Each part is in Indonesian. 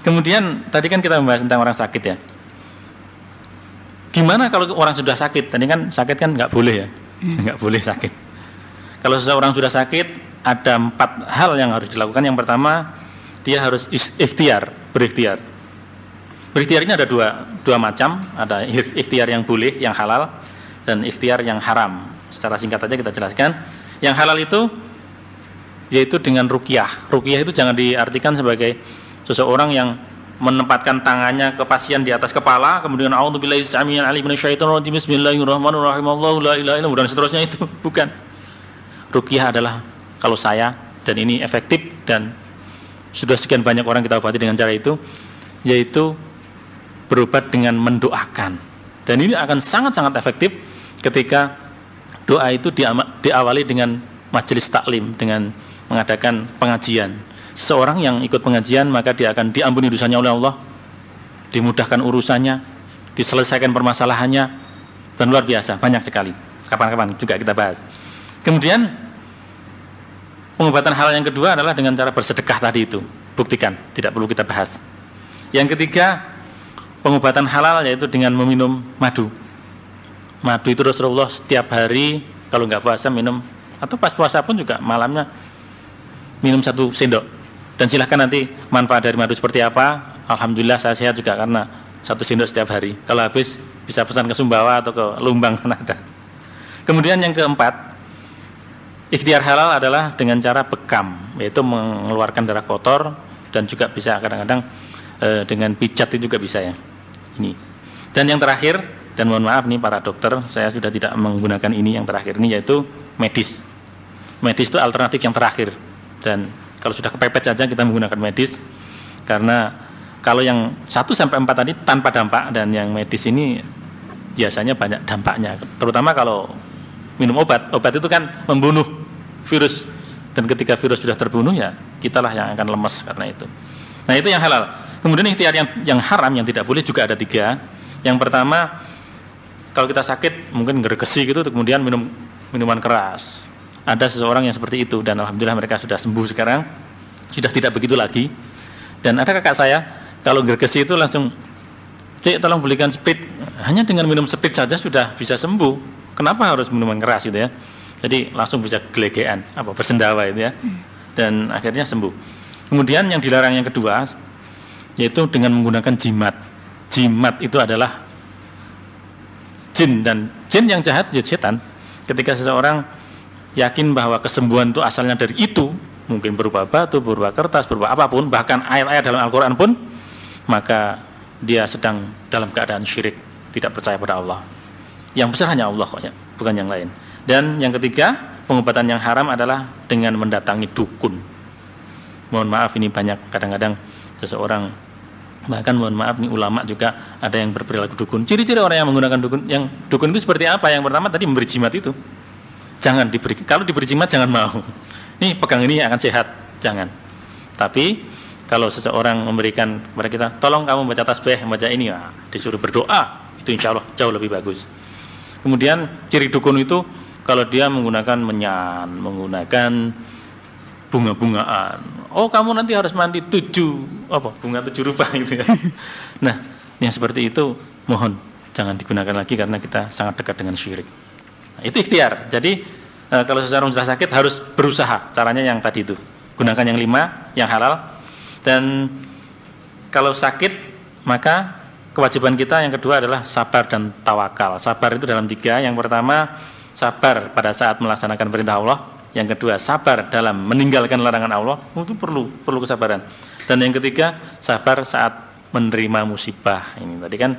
Kemudian tadi kan kita membahas tentang orang sakit ya. Gimana kalau orang sudah sakit? Tadi kan sakit kan nggak boleh ya, nggak boleh sakit. Kalau seseorang sudah sakit, ada 4 hal yang harus dilakukan. Yang pertama, dia harus berikhtiar. Berikhtiar ini ada dua macam, ada ikhtiar yang boleh, yang halal, dan ikhtiar yang haram. Secara singkat saja kita jelaskan. Yang halal itu yaitu dengan ruqyah. Ruqyah itu jangan diartikan sebagai seseorang yang menempatkan tangannya ke pasien di atas kepala, kemudian a'udzubillahi samii'il 'aliim minasyaitonir rajiim, bismillahirrahmanirrahim, Allahu la ilaha illallah, dan seterusnya. Itu bukan. Ruqyah adalah kalau saya, dan ini efektif dan sudah sekian banyak orang kita obati dengan cara itu, yaitu berobat dengan mendoakan. Dan ini akan sangat-sangat efektif ketika doa itu diawali dengan majelis taklim, dengan mengadakan pengajian. Seseorang yang ikut pengajian maka dia akan diampuni dosanya oleh Allah, dimudahkan urusannya, diselesaikan permasalahannya, dan luar biasa, banyak sekali. Kapan-kapan juga kita bahas. Kemudian pengobatan halal yang kedua adalah dengan cara bersedekah tadi itu. Buktikan, tidak perlu kita bahas. Yang ketiga, pengobatan halal yaitu dengan meminum madu. Madu itu Rasulullah setiap hari kalau nggak puasa minum, atau pas puasa pun juga malamnya minum 1 sendok. Dan silahkan nanti manfaat dari madu seperti apa. Alhamdulillah saya sehat juga karena 1 sendok setiap hari. Kalau habis bisa pesan ke Sumbawa atau ke Lumbang kan ada. Kemudian yang keempat, ikhtiar halal adalah dengan cara bekam, yaitu mengeluarkan darah kotor, dan juga bisa kadang-kadang dengan pijat itu juga bisa ya. Ini. Dan yang terakhir, dan mohon maaf nih para dokter, saya sudah tidak menggunakan ini yang terakhir ini, yaitu medis. Medis itu alternatif yang terakhir. Dan kalau sudah kepepet saja kita menggunakan medis, karena kalau yang 1-4 tadi tanpa dampak, dan yang medis ini biasanya banyak dampaknya. Terutama kalau minum obat itu kan membunuh virus, dan ketika virus sudah terbunuh ya kitalah yang akan lemas karena itu. Nah itu yang halal. Kemudian ikhtiar yang haram, yang tidak boleh juga ada 3. Yang pertama, kalau kita sakit mungkin gergesi gitu, kemudian minum minuman keras. Ada seseorang yang seperti itu, dan alhamdulillah mereka sudah sembuh sekarang, sudah tidak begitu lagi. Dan ada kakak saya, kalau gergesi itu langsung, Dek tolong belikan speed. Hanya dengan minum speed saja sudah bisa sembuh. Kenapa harus minuman keras gitu ya? Jadi langsung bisa gelegean, bersendawa itu ya, dan akhirnya sembuh. Kemudian yang dilarang yang kedua, yaitu dengan menggunakan jimat. Jimat itu adalah jin, dan jin yang jahat ya setan. Ketika seseorang yakin bahwa kesembuhan itu asalnya dari itu, mungkin berupa batu, berupa kertas, berupa apapun, bahkan ayat-ayat dalam Al-Quran pun, maka dia sedang dalam keadaan syirik, tidak percaya pada Allah. Yang besar hanya Allah kok ya, bukan yang lain. Dan yang ketiga, pengobatan yang haram adalah dengan mendatangi dukun. Mohon maaf, ini banyak kadang-kadang seseorang, bahkan mohon maaf nih ulama juga ada yang berperilaku dukun. Ciri-ciri orang yang menggunakan dukun itu seperti apa? Yang pertama tadi memberi jimat itu. Jangan diberi, kalau diberi jimat jangan mau. Nih pegang ini akan sehat, jangan. Tapi kalau seseorang memberikan kepada kita, tolong kamu baca tasbih, baca ini, ya, disuruh berdoa, itu insya Allah jauh lebih bagus. Kemudian ciri dukun itu kalau dia menggunakan menyan, menggunakan bunga-bungaan. Oh kamu nanti harus mandi bunga 7 rupa gitu ya. Nah yang seperti itu mohon jangan digunakan lagi karena kita sangat dekat dengan syirik. Nah, itu ikhtiar. Jadi kalau seseorang sudah sakit harus berusaha. Caranya yang tadi itu. Gunakan yang 5, yang halal. Dan kalau sakit maka kewajiban kita yang kedua adalah sabar dan tawakal. Sabar itu dalam 3. Yang pertama, sabar pada saat melaksanakan perintah Allah. Yang kedua, sabar dalam meninggalkan larangan Allah. Itu perlu kesabaran. Dan yang ketiga, sabar saat menerima musibah. Ini tadi kan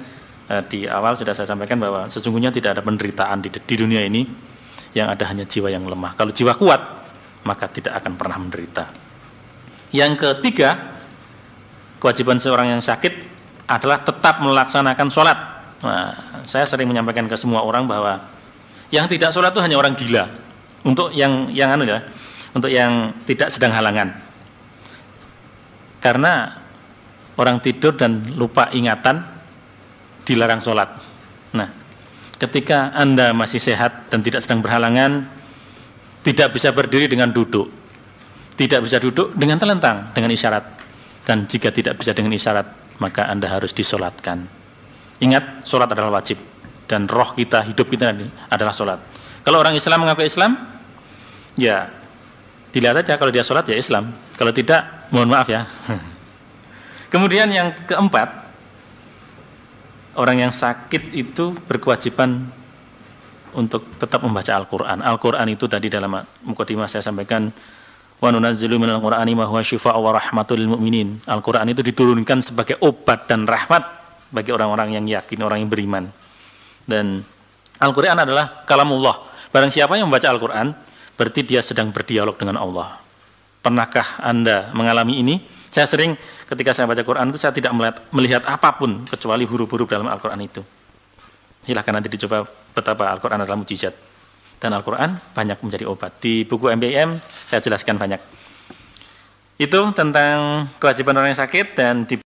di awal sudah saya sampaikan bahwa sesungguhnya tidak ada penderitaan di dunia ini, yang ada hanya jiwa yang lemah. Kalau jiwa kuat, maka tidak akan pernah menderita. Yang ketiga, kewajiban seorang yang sakit adalah tetap melaksanakan sholat. Nah, saya sering menyampaikan ke semua orang bahwa yang tidak sholat itu hanya orang gila. Untuk yang untuk yang tidak sedang halangan. Karena orang tidur dan lupa ingatan dilarang sholat. Nah, ketika Anda masih sehat dan tidak sedang berhalangan, tidak bisa berdiri dengan duduk, tidak bisa duduk dengan telentang, dengan isyarat. Dan jika tidak bisa dengan isyarat, maka Anda harus disolatkan. Ingat, solat adalah wajib. Dan roh kita, hidup kita adalah solat. Kalau orang Islam mengaku Islam, ya dilihat aja, kalau dia solat ya Islam. Kalau tidak, mohon maaf ya. Kemudian yang keempat, orang yang sakit itu berkewajiban untuk tetap membaca Al-Quran. Al-Quran itu tadi dalam mukadimah saya sampaikan, wa nunazzilu minal Qur'ani ma huwa syifaa'un wa rahmatul lil mu'minin. Al-Quran itu diturunkan sebagai obat dan rahmat bagi orang-orang yang yakin, orang yang beriman. Dan Al-Quran adalah kalamullah. Barang siapa yang membaca Al-Quran, berarti dia sedang berdialog dengan Allah. Pernahkah Anda mengalami ini? Saya sering ketika saya baca Quran itu saya tidak melihat apapun kecuali huruf-huruf dalam Al-Quran itu. Silahkan nanti dicoba betapa Al-Quran adalah mujizat. Dan Al-Quran banyak menjadi obat. Di buku MBM saya jelaskan banyak. Itu tentang kewajiban orang yang sakit, dan di